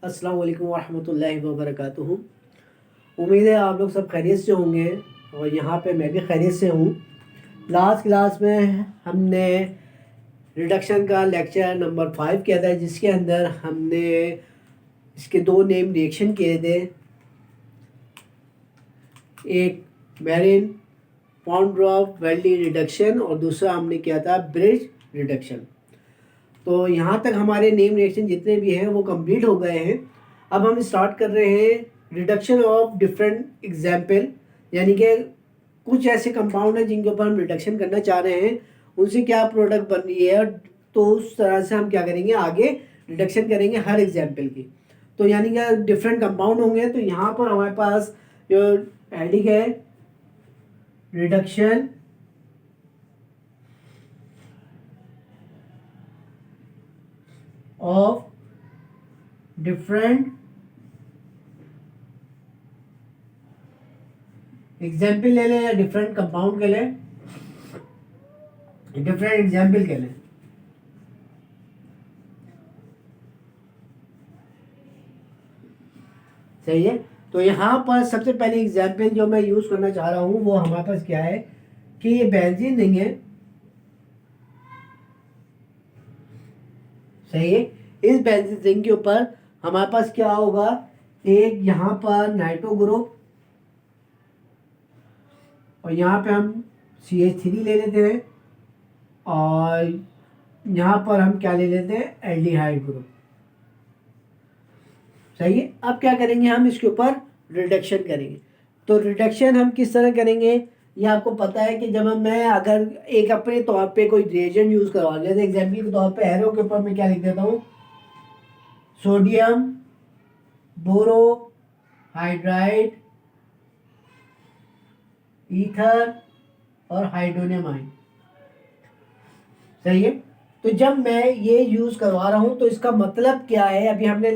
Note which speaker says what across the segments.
Speaker 1: अस्सलाम वालेकुम वरहमतुल्लाहि वबरकातुहू। उम्मीद है आप लोग सब खैरियत से होंगे और यहाँ पे मैं भी खैरियत से हूँ। लास्ट क्लास में हमने रिडक्शन का लेक्चर नंबर 5 किया था, जिसके अंदर हमने इसके दो नेम रिएक्शन किए थे। एक मैरिन पॉन्ड्रॉफ वेल्डी रिडक्शन और दूसरा हमने किया था ब्रिज रिडक्शन। तो यहाँ तक हमारे नेम रिएक्शन जितने भी हैं वो कंप्लीट हो गए हैं। अब हम स्टार्ट कर रहे हैं रिडक्शन ऑफ डिफरेंट एग्जाम्पल, यानी कि कुछ ऐसे कंपाउंड हैं जिनके ऊपर हम रिडक्शन करना चाह रहे हैं, उनसे क्या प्रोडक्ट बन रही है, तो उस तरह से हम क्या करेंगे, आगे रिडक्शन करेंगे हर एग्जाम्पल की। तो यानी कि डिफरेंट कंपाउंड होंगे। तो यहाँ पर हमारे पास जो हेडिंग है रिडक्शन ऑफ डिफरेंट एग्जाम्पल ले लें या डिफरेंट कंपाउंड के लें, डिफरेंट एग्जाम्पल के लें। सही है। तो यहाँ पर सबसे पहले एग्जाम्पल जो मैं यूज करना चाह रहा हूँ वो हमारे पास क्या है कि ये बेंजीन नहीं है। सही है। इस बेंजीन रिंग के ऊपर हमारे पास क्या होगा, एक यहाँ पर नाइट्रो ग्रुप और यहाँ पे हम CH3 ले लेते हैं और यहाँ पर हम क्या ले लेते हैं, एल्डिहाइड ग्रुप। सही है। अब क्या करेंगे, हम इसके ऊपर रिडक्शन करेंगे। तो रिडक्शन हम किस तरह करेंगे, ये आपको पता है कि जब मैं अगर एक अपने तौर पे कोई रिएजेंट यूज करवा लेते हैं, एग्जाम्पल के तौर पे एरो के ऊपर मैं क्या लिख देता हूँ, सोडियम बोरो हाइड्राइड ईथर और हाइड्रोनियम आयन। सही है। तो जब मैं ये यूज करवा रहा हूं तो इसका मतलब क्या है, अभी हमने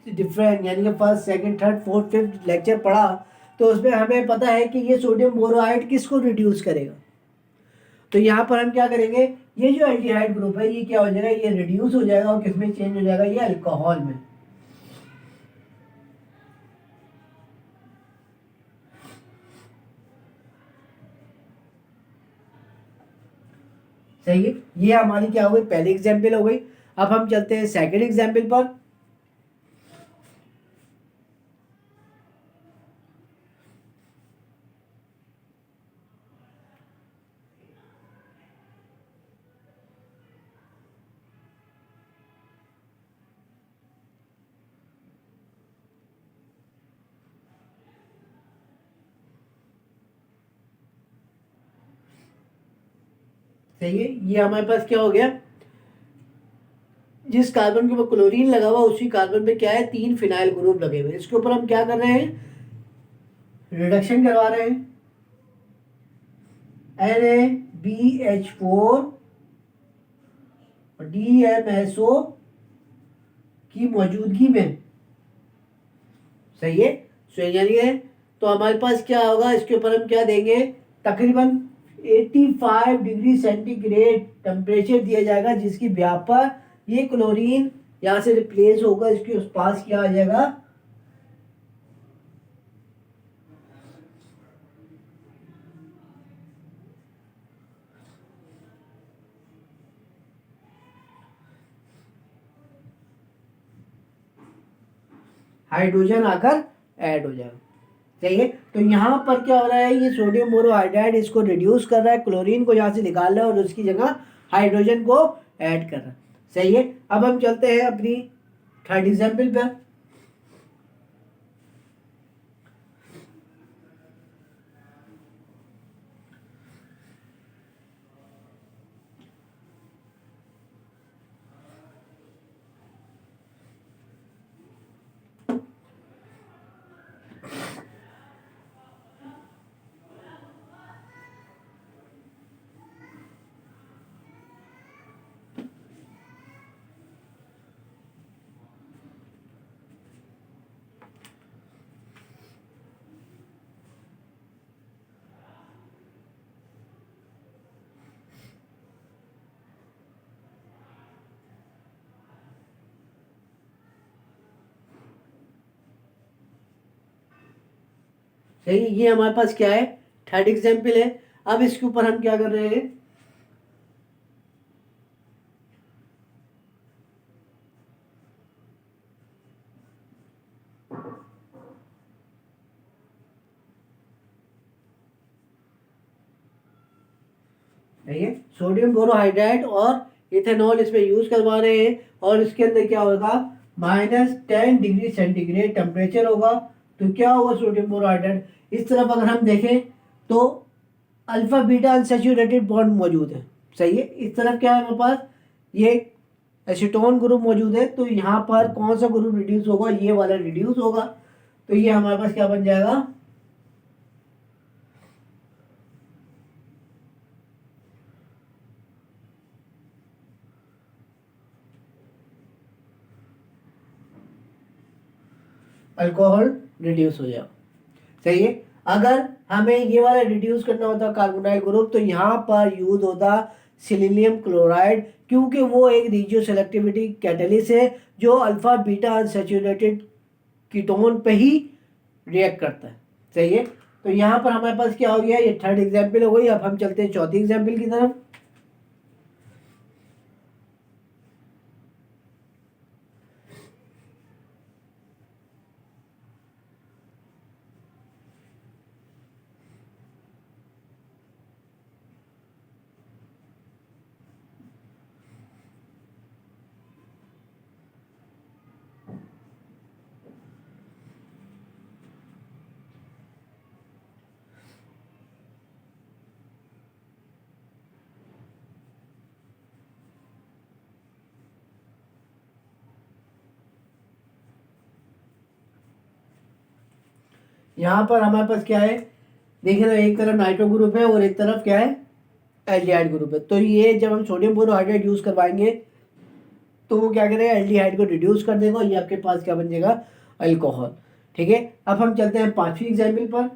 Speaker 1: डिफरेंट यानी कि first second third fourth fifth lecture पढ़ा, तो उसमें हमें पता है कि ये सोडियम बोरोहाइड किसको रिड्यूस करेगा। तो यहाँ पर हम क्या करेंगे, ये जो एल्डिहाइड ग्रुप है ये क्या हो जाएगा, ये रिड्यूस हो जाएगा और किसमें चेंज हो जाएगा, ये अल्कोहल में। सही है। ये हमारी क्या हो गई, पहली एग्जाम्पल हो गई। अब हम चलते हैं सेकंड एग्जाम्पल पर। सही है। ये हमारे पास क्या हो गया, जिस कार्बन के ऊपर क्लोरीन लगा हुआ उसी कार्बन पे क्या है, 3 फिनाइल ग्रुप लगे हुए। इसके ऊपर हम क्या कर रहे हैं, रिडक्शन करवा रहे हैं। NaBH4 और DMSO की मौजूदगी में। सही है। सो यानी है, तो हमारे पास क्या होगा, इसके ऊपर हम क्या देंगे, तकरीबन 85 डिग्री सेंटीग्रेड टेम्परेचर दिया जाएगा, जिसकी ब्याह पर ये क्लोरीन यहाँ से रिप्लेस होगा, इसके उस पास क्या आ जाएगा, हाइड्रोजन आकर ऐड हो जाएगा। सही है। तो यहाँ पर क्या हो रहा है, ये सोडियम बोरोहाइड्राइड इसको रिड्यूस कर रहा है, क्लोरीन को यहाँ से निकाल रहा है और उसकी जगह हाइड्रोजन को ऐड कर रहा है। सही है। अब हम चलते हैं अपनी थर्ड एग्जाम्पल पर। सही है, ये हमारे पास क्या है, थर्ड एग्जाम्पल है। अब इसके ऊपर हम क्या कर रहे हैं, सोडियम बोरोहाइड्राइड और इथेनॉल इसमें यूज करवा रहे हैं, और इसके अंदर क्या होगा, -10 डिग्री सेंटीग्रेड टेम्परेचर होगा। तो क्या होगा, सोडियम बोरोहाइड्राइड, इस तरफ अगर हम देखें तो अल्फा बीटा अनसैचुरेटेड बॉन्ड मौजूद है। सही है, इस तरफ क्या है हमारे पास, ये एसीटोन ग्रुप मौजूद है। तो यहाँ पर कौन सा ग्रुप रिड्यूस होगा, ये वाला रिड्यूस होगा। तो ये हमारे पास क्या बन जाएगा, अल्कोहल रिड्यूस हो जाएगा। सही है, अगर हमें ये वाला रिड्यूस करना होता कार्बोनाइल ग्रुप, तो यहाँ पर यूज होता सिलिनियम क्लोराइड, क्योंकि वो एक रेडियो सेलेक्टिविटी कैटलिस्ट है जो अल्फा बीटा अनसैचुरेटेड कीटोन पे ही रिएक्ट करता है। सही है, तो यहाँ पर हमारे पास क्या हो गया, ये थर्ड एग्जाम्पल हो गई। अब हम चलते हैं चौथी एग्जाम्पल की तरफ। यहाँ पर हमारे पास क्या है, देखिए ना, एक तरफ नाइट्रो ग्रुप है और एक तरफ क्या है, एल्डिहाइड ग्रुप है। तो ये जब हम सोडियम बोरोहाइड्रेट यूज करवाएंगे तो वो क्या करेगा, एल्डिहाइड को रिड्यूस कर देगा, ये आपके पास क्या बन जाएगा, अल्कोहल। ठीक है, अब हम चलते हैं पांचवी एग्जाम्पल पर।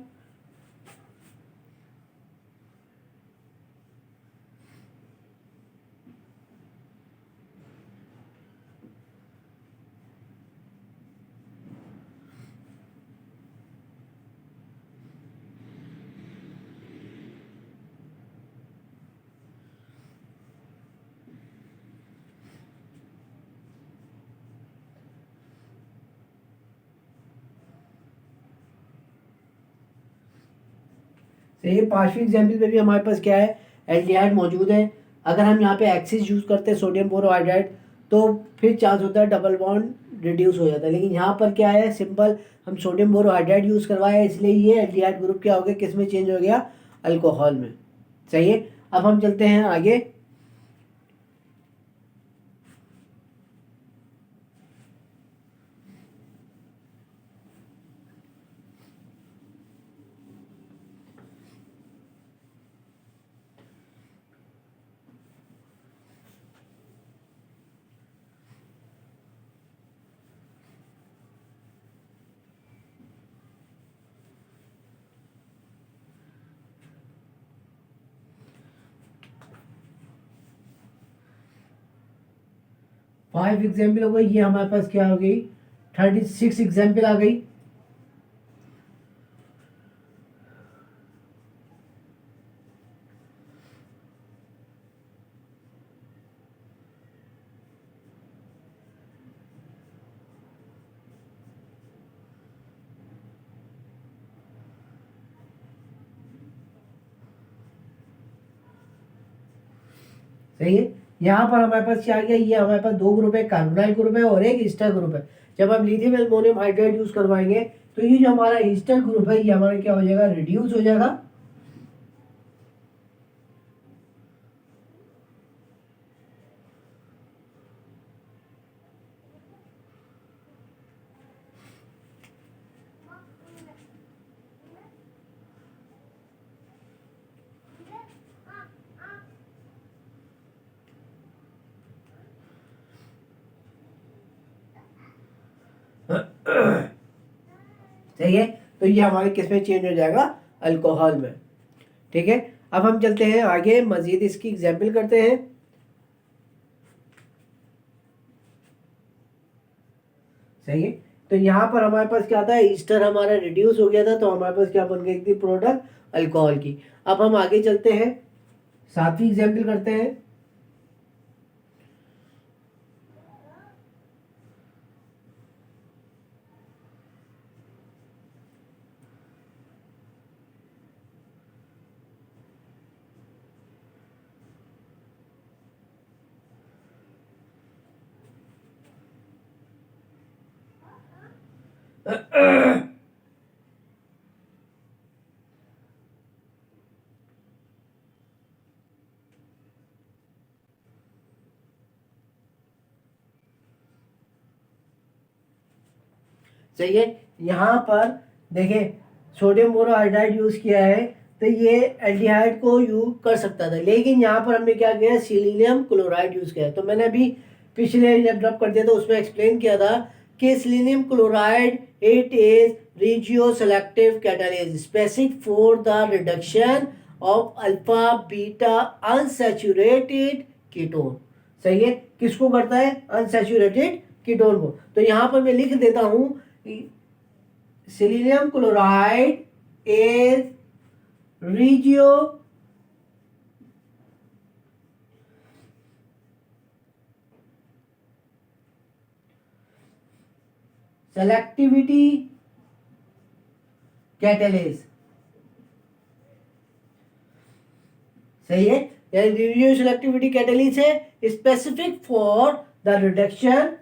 Speaker 1: तो ये पांचवी एग्जाम्पल में भी हमारे पास क्या है, एल्डिहाइड मौजूद है। अगर हम यहाँ पे एक्सिस यूज करते हैं सोडियम बोरोहाइड्राइड, तो फिर चांस होता है डबल बॉन्ड रिड्यूस हो जाता है। लेकिन यहाँ पर क्या है, सिंपल हम सोडियम बोरोहाइड्राइड यूज करवाया है, इसलिए ये एल्डिहाइड ग्रुप क्या हो गया, किस में चेंज हो गया, अल्कोहल में। सही है, अब हम चलते हैं आगे। फाइव एग्जाम्पल हो गई, ये हमारे पास क्या हो गई, 36 एग्जाम्पल आ गई। सही है, यहाँ पर हमारे पास क्या आ गया, ये हमारे पास दो ग्रुप है, कार्बोनाइल ग्रुप है और एक ईस्टर ग्रुप है। जब हम लिथियम एल्युमिनियम हाइड्राइड यूज करवाएंगे तो ये जो हमारा ईस्टर ग्रुप है, ये हमारा क्या हो जाएगा, रिड्यूस हो जाएगा। सही है, तो ये हमारे किस में चेंज हो जाएगा, अल्कोहल में। ठीक है, अब हम चलते हैं आगे, मजीद इसकी एग्जाम्पल करते हैं। सही है, तो यहाँ पर हमारे पास क्या था, ईस्टर हमारा रिड्यूस हो गया था, तो हमारे पास क्या बन गई थी, प्रोडक्ट अल्कोहल की। अब हम आगे चलते हैं, 7वीं एग्जाम्पल करते हैं। सही है। यहाँ पर देखें, सोडियम बोरोहाइड्राइड यूज किया है, तो ये एल्डिहाइड को यूज कर सकता था, लेकिन यहाँ पर हमने क्या किया, सिलीनियम क्लोराइड यूज किया है। तो मैंने अभी पिछले जब ड्रॉप कर दिया था उसमें एक्सप्लेन किया था कि selenium chloride it is regioselective catalyst specific for the reduction of alpha beta unsaturated ketone. सही है, किसको करता है, अनसैचुरेटेड कीटोन को। तो यहाँ पर मैं लिख देता हूं, selenium chloride is regio selectivity catalyst। सही है, यानी रेडियो सेलेक्टिविटी कैटेलिस्ट है, specific for the reduction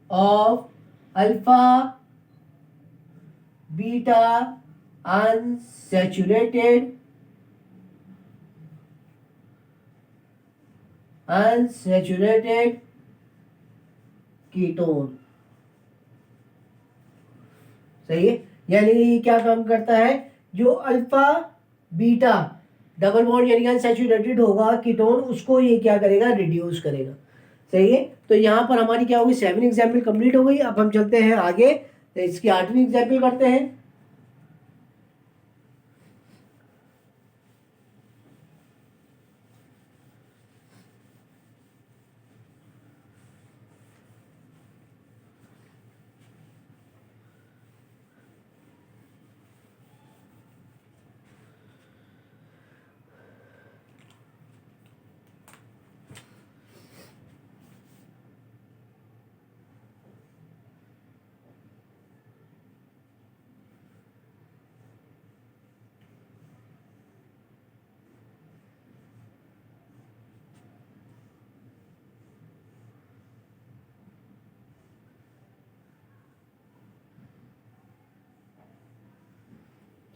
Speaker 1: of alpha beta unsaturated ketone. सही है, यानी क्या काम करता है, जो अल्फा बीटा डबल बॉन्ड यानी अनसैचुरेटेड होगा कीटोन, उसको ये क्या करेगा, रिड्यूस करेगा। सही है, तो यहाँ पर हमारी क्या होगी, 7 एग्जाम्पल कंप्लीट हो गई। अब हम चलते हैं आगे, तो इसकी 8वीं एग्जाम्पल करते हैं।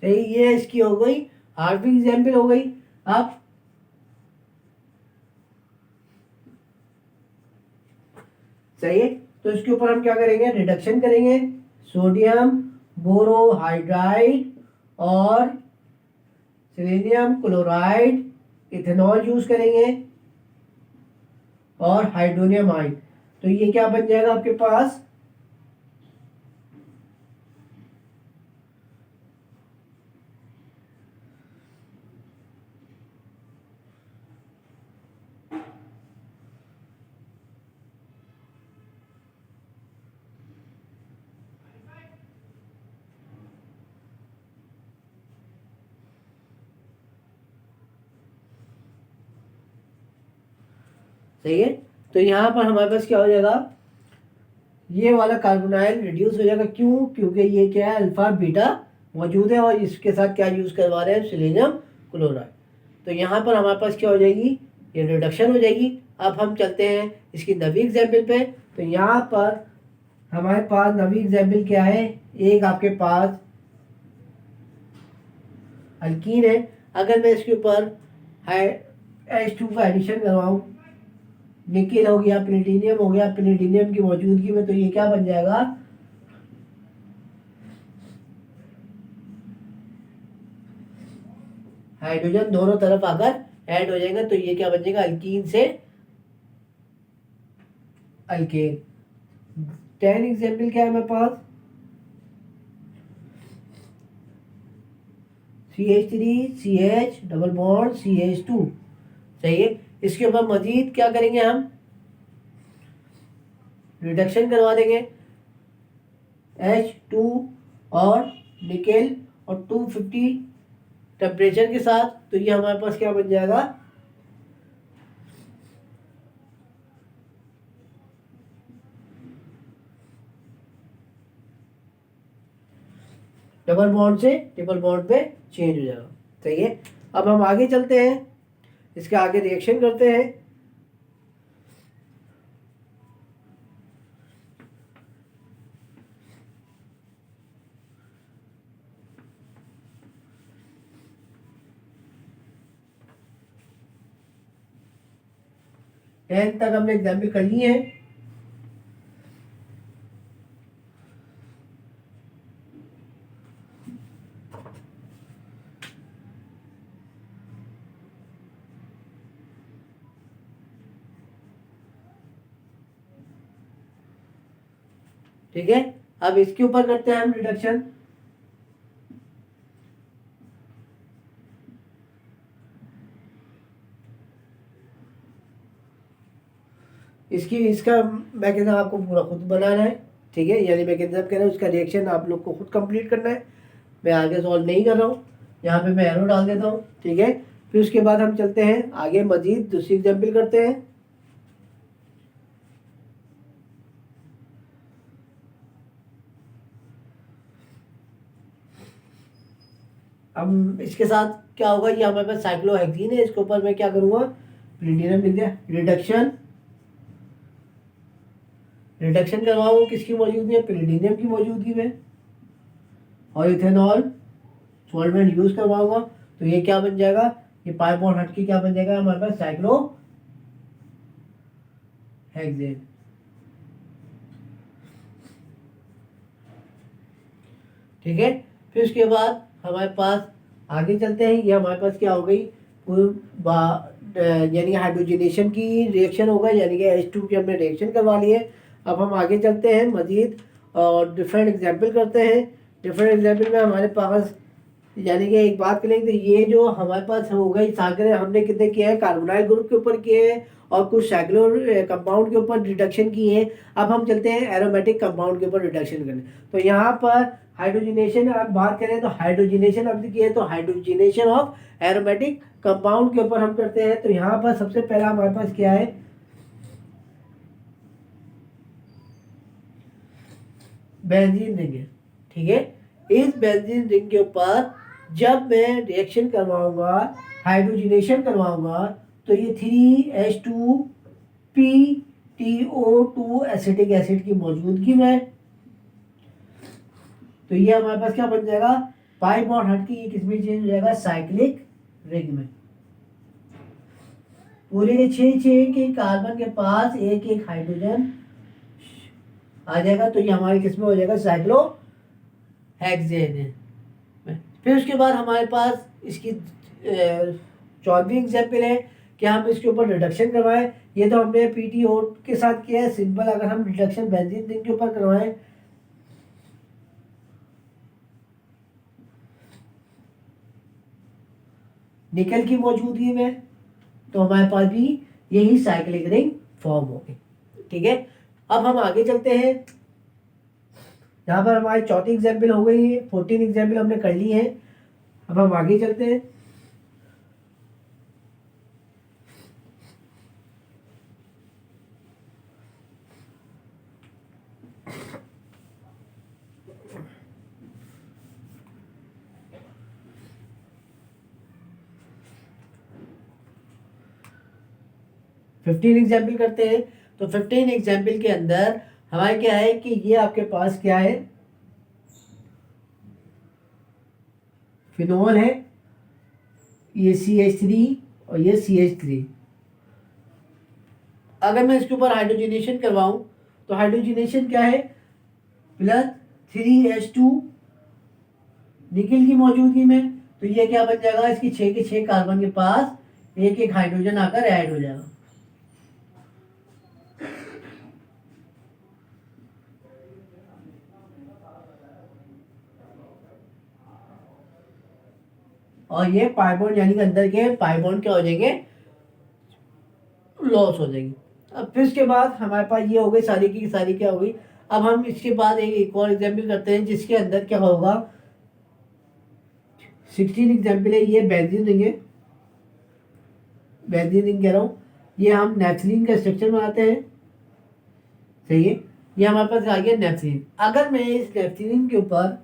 Speaker 1: सही, ये इसकी हो गई 8वीं एग्जाम्पल हो गई। अब सही है, तो इसके ऊपर हम क्या करेंगे, रिडक्शन करेंगे, सोडियम बोरोहाइड्राइड और सेलेनियम क्लोराइड इथेनॉल यूज करेंगे और हाइड्रोनियम आयन। तो ये क्या बन जाएगा आपके पास, सही है। तो यहाँ पर हमारे पास क्या हो जाएगा, ये वाला कार्बोनाइल रिड्यूस हो जाएगा। क्यों, क्योंकि ये क्या है, अल्फा बीटा मौजूद है और इसके साथ क्या यूज करवा रहे हैं, सिलीनियम क्लोराइड। तो यहाँ पर हमारे पास क्या हो जाएगी, ये रिडक्शन हो जाएगी। अब हम चलते हैं इसकी 9वीं एग्जाम्पल पे। तो यहाँ पर हमारे पास 9वीं एग्जाम्पल क्या है, एक आपके पास अल्कीन है, अगर मैं इसके ऊपर H2 का एडिशन करवाऊँ, निकेल हो गया, प्लेटिनियम हो गया, प्लेटिनियम की मौजूदगी में, तो ये क्या बन जाएगा, हाइड्रोजन दोनों तरफ आकर ऐड हो जाएगा, तो ये क्या बन जाएगा, अल्कीन से अल्केन। 10 एग्जाम्पल क्या है मेरे पास, CH3 CH double bond CH2 चाहिए। इसके ऊपर मजीद क्या करेंगे, हम रिडक्शन करवा देंगे H2 और निकेल और 250 टेम्परेचर के साथ। तो ये हमारे पास क्या बन जाएगा, डबल बॉन्ड से ट्रिपल बॉन्ड पे चेंज हो जाएगा। सही है। अब हम आगे चलते हैं, इसके आगे रिएक्शन करते हैं। टेंथ तक हमने एग्जाम्पल कर लिए हैं। ठीक है, अब इसके ऊपर करते हैं हम रिडक्शन। इसका मैकेनिज्म आपको पूरा खुद बनाना है। ठीक है, यानी मैकेनिज्म कह रहा है उसका रिएक्शन आप लोग को खुद कंप्लीट करना है। मैं आगे सॉल्व नहीं कर रहा हूँ, यहाँ पे मैं एरो डाल देता हूँ। ठीक है, फिर उसके बाद हम चलते हैं आगे, मजीद दूसरी एग्जाम्पल करते हैं। अब इसके साथ क्या होगा, ये हमारे पास साइक्लोहेक्सीन है, इसके ऊपर मैं क्या करूँगा, प्लेटिनम लिख दिया। रिडक्शन करवाऊँ किसकी मौजूदगी में, प्लेटिनियम की मौजूदगी में, और इथेनॉल सॉल्वेंट यूज करवाऊंगा। तो ये क्या बन जाएगा, ये पाई बॉन्ड हट के क्या बन जाएगा हमारे पास, साइक्लोहेक्सेन। ठीक है, फिर उसके बाद हमारे पास आगे चलते हैं। ये हमारे पास क्या हो गई, यानी हाइड्रोजनेशन की रिएक्शन होगा, यानी कि H2 की हमने रिएक्शन करवा ली है। अब हम आगे चलते हैं मजीद और डिफरेंट एग्जाम्पल करते हैं। डिफरेंट एग्जाम्पल में हमारे पास यानी कि एक बात करें तो ये जो हमारे पास हो गई साइकिल, हमने कितने किए हैं, कार्बोनाइल ग्रुप के ऊपर किए हैं और कुछ साइक्लो कंपाउंड के ऊपर रिडक्शन किए हैं। अब हम चलते हैं एरोमेटिक कंपाउंड के ऊपर रिडक्शन करने। तो यहाँ पर हाइड्रोजनेशन आप बात करें तो हाइड्रोजनेशन अब किए तो हाइड्रोजनेशन ऑफ एरोमेटिक कंपाउंड के ऊपर हम करते हैं। तो यहाँ पर सबसे पहला हमारे पास क्या है, बेंजीन रिंग है। ठीक है, इस बेंजीन रिंग के ऊपर जब मैं रिएक्शन करवाऊंगा, हाइड्रोजनेशन करवाऊंगा, तो ये 3H2PTO2 एसिटिक एसिड की मौजूदगी में, तो ये हमारे पास क्या बन जाएगा, पाई बॉन्ड हट के ये किसमें चेंज हो जाएगा, साइक्लिक रिंग में। पूरे के 6 के कार्बन के पास एक एक हाइड्रोजन आ जाएगा, तो ये हमारे किसमें हो जाएगा, साइक्लोहेक्सेन है। फिर उसके बाद हमारे पास इसकी 14वीं एग्जाम्पल है कि हम इसके ऊपर रिडक्शन करवाएं। ये तो हमने PTO के साथ किया है सिंपल। अगर हम रिडक्शन बेंजीन रिंग के ऊपर करवाएं, निकल की मौजूदगी में, तो हमारे पास भी यही साइक्लिक रिंग फॉर्म होगी। ठीक है, अब हम आगे चलते हैं। यहाँ पर हमारी चौथी एग्जाम्पल हो गई है, 14 एग्जाम्पल हमने कर ली है। अब हम आगे चलते हैं। फिफ्टीन एग्जाम्पल करते हैं। तो 15 एग्जाम्पल के अंदर हमारे क्या है कि ये आपके पास क्या है, फिनोल है, ये CH3 और ये CH3। अगर मैं इसके ऊपर हाइड्रोजनेशन करवाऊं तो हाइड्रोजनेशन क्या है, +3H2 निकल की मौजूदगी में, तो ये क्या बन जाएगा, इसकी 6 के 6 कार्बन के पास एक एक हाइड्रोजन आकर ऐड हो जाएगा। और ये पाई बॉन्ड यानी कि अंदर के पाई बॉन्ड क्या हो जाएंगे, लॉस हो जाएगी। अब फिर इसके बाद हमारे पास ये हो गई सारी की सारी क्या हो गई। अब हम इसके बाद एक और एग्जाम्पल करते हैं जिसके अंदर क्या होगा, 16 एग्जाम्पल है। ये बेंजीन रिंग है, बेंजीन रिंग कह रहा हूँ। ये हम नेफ्थलीन का स्ट्रक्चर बनाते हैं, सही है। ये हमारे पास आ गया नेफ्थलीन। अगर मैं इस नेफ्थलीन के ऊपर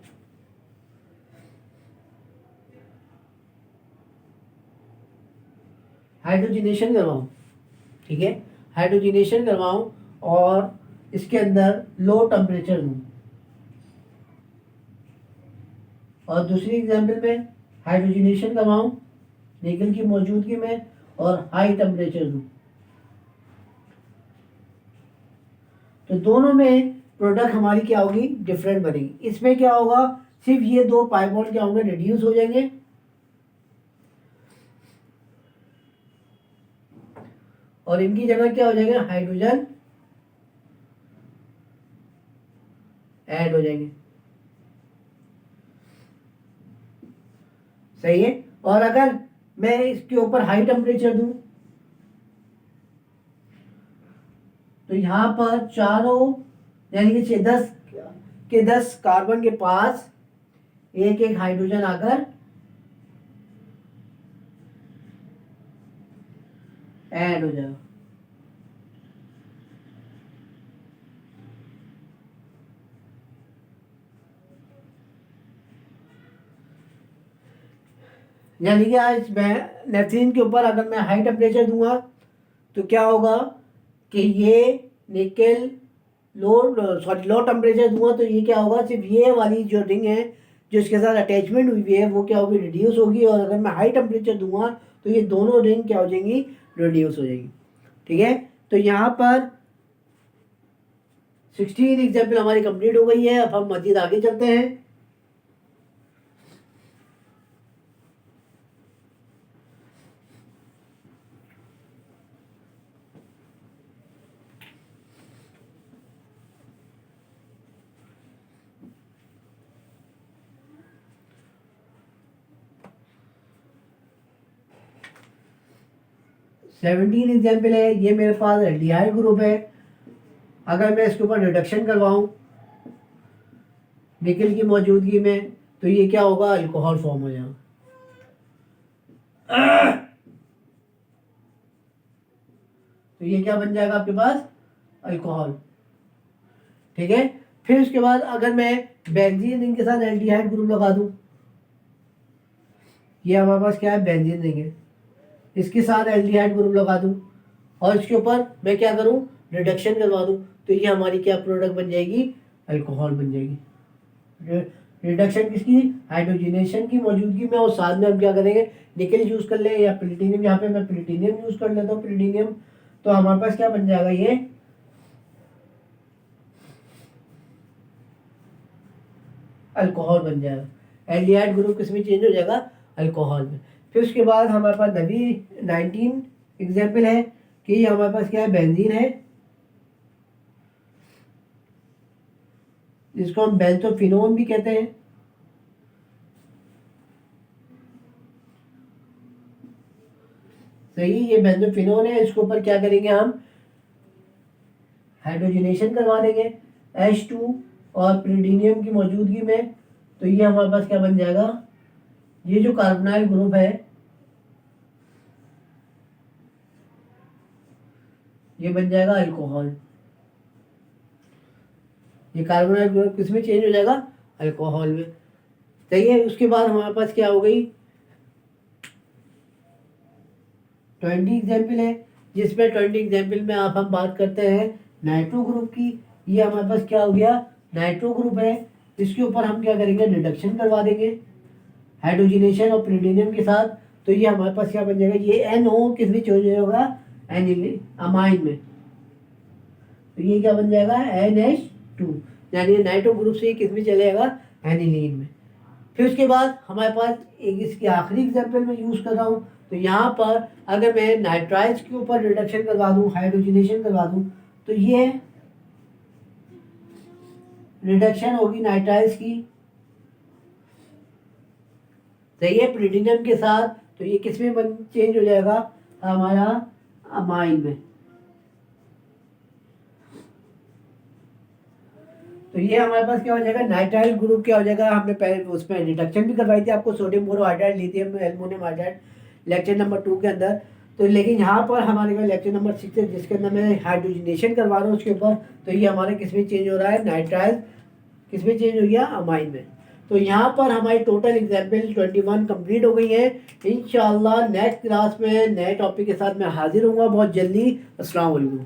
Speaker 1: हाइड्रोजनेशन करवाऊँ, ठीक है, हाइड्रोजनेशन करवाऊँ और इसके अंदर लो टेम्परेचर दूँ, और दूसरी एग्जाम्पल में हाइड्रोजनेशन करवाऊँ निकल की मौजूदगी में और हाई टेम्परेचर दूँ, तो दोनों में प्रोडक्ट हमारी क्या होगी, डिफरेंट बनेगी। इसमें क्या होगा, सिर्फ ये दो पाई बॉन्ड क्या होंगे, रिड्यूस हो जाएंगे, और इनकी जगह क्या हो जाएगा, हाइड्रोजन ऐड हो जाएंगे, सही है। और अगर मैं इसके ऊपर हाई टेम्परेचर दूं तो यहां पर चारों यानी कि 10 कार्बन के पास एक एक हाइड्रोजन आकर ऐड हो जाएगा। यानी कि आज मैं नेफ्थलीन के ऊपर अगर मैं हाई टेम्परेचर दूंगा तो क्या होगा कि ये निकेल लो टेम्परेचर दूंगा तो ये क्या होगा, सिर्फ ये वाली जो रिंग है जो इसके साथ अटैचमेंट हुई है वो क्या होगी, रिड्यूस होगी। और अगर मैं हाई टेम्परेचर दूंगा तो ये दोनों रिंग क्या हो जाएंगी, रिड्यूस हो जाएगी, ठीक है। तो यहाँ पर 16 एग्जाम्पल हमारी कंप्लीट हो गई है। अब हम मजीद आगे चलते हैं। 17 एग्जाम्पल है। ये मेरे पास एल्डिहाइड ग्रुप है। अगर मैं इसके ऊपर रिडक्शन करवाऊं निकल की मौजूदगी में तो ये क्या होगा, अल्कोहल फॉर्म हो जाएगा। तो ये क्या बन जाएगा आपके पास, अल्कोहल, ठीक है। फिर उसके बाद अगर मैं बेंजीन रिंग के साथ एल्डिहाइड ग्रुप लगा दूं, ये हमारे पास क्या है, बेंजीन रिंग है, इसके साथ एल्डिहाइड ग्रुप लगा दूं और इसके ऊपर मैं क्या करूं, रिडक्शन करवा दूं, तो ये हमारी क्या प्रोडक्ट बन जाएगी, अल्कोहल बन जाएगी। रिडक्शन किसकी, हाइड्रोजनेशन की मौजूदगी में, और साथ में हम क्या करेंगे, निकल यूज कर ले या प्लेटिनियम, यहाँ पे मैं प्लेटिनियम यूज कर लेता हूँ, प्लेटिनियम। तो हमारे पास क्या बन जाएगा, ये अल्कोहल बन जाएगा। एल्डिहाइड ग्रुप किस में चेंज हो जाएगा, अल्कोहल में। फिर उसके बाद हमारे पास 19 एग्जाम्पल है कि हमारे पास क्या है, बेंजीन है जिसको हम बेंजोफिनोन भी कहते हैं। सही, ये बेंजोफिनोन है। इसके ऊपर क्या करेंगे, हम हाइड्रोजनेशन करवा देंगे H2 और प्लेटिनियम की मौजूदगी में, तो ये हमारे पास क्या बन जाएगा, ये जो कार्बोनाइल ग्रुप है ये बन जाएगा अल्कोहल। ये कार्बोनाइल ग्रुप किस में चेंज हो जाएगा, अल्कोहल में, सही है। उसके बाद हमारे पास क्या हो गई, 20 एग्जाम्पल है जिसमें 20 एग्जाम्पल में आप हम बात करते हैं नाइट्रो ग्रुप की। ये हमारे पास क्या हो गया, नाइट्रो ग्रुप है। इसके ऊपर हम क्या करेंगे, रिडक्शन करवा देंगे हाइड्रोजनेशन और प्लेटिनियम के साथ, तो ये हमारे पास क्या बन जाएगा, ये NO किस में चेंज होगा, अमाइन में, तो ये क्या बन जाएगा, NH2, यानी नाइट्रो ग्रुप से किस में चलेगा, एनिलीन में। फिर उसके बाद हमारे पास एक इसकी आखिरी एग्जाम्पल में यूज़ कर रहा हूँ, तो यहाँ पर अगर मैं नाइट्राइज के ऊपर रिडक्शन करवा दूँ, हाइड्रोजनेशन करवा दूँ, तो ये रिडक्शन होगी नाइट्राइज की सही है, प्लैटिनम के साथ। तो ये किस में चेंज हो जाएगा, हमारा अमाइन में। तो ये हमारे पास क्या हो जाएगा, नाइट्राइल ग्रुप क्या हो जाएगा। हमने पहले उसमें रिडक्शन भी करवाई थी आपको, sodium borohydride, lithium aluminium hydride, lecture number 2 के अंदर। तो लेकिन यहाँ पर हमारे पास लेक्चर नंबर 6 है, जिसके अंदर मैं हाइड्रोजनेशन करवा रहा हूँ उसके ऊपर। तो ये हमारे किस में चेंज हो रहा है, नाइट्राइल किस में चेंज हो गया, अमाइन में। तो यहाँ पर हमारी टोटल एग्जाम्पल 21 कंप्लीट हो गई है। इंशाल्लाह नेक्स्ट क्लास में नए टॉपिक के साथ मैं हाजिर हूँगा बहुत जल्दी। अस्सलाम वालेकुम।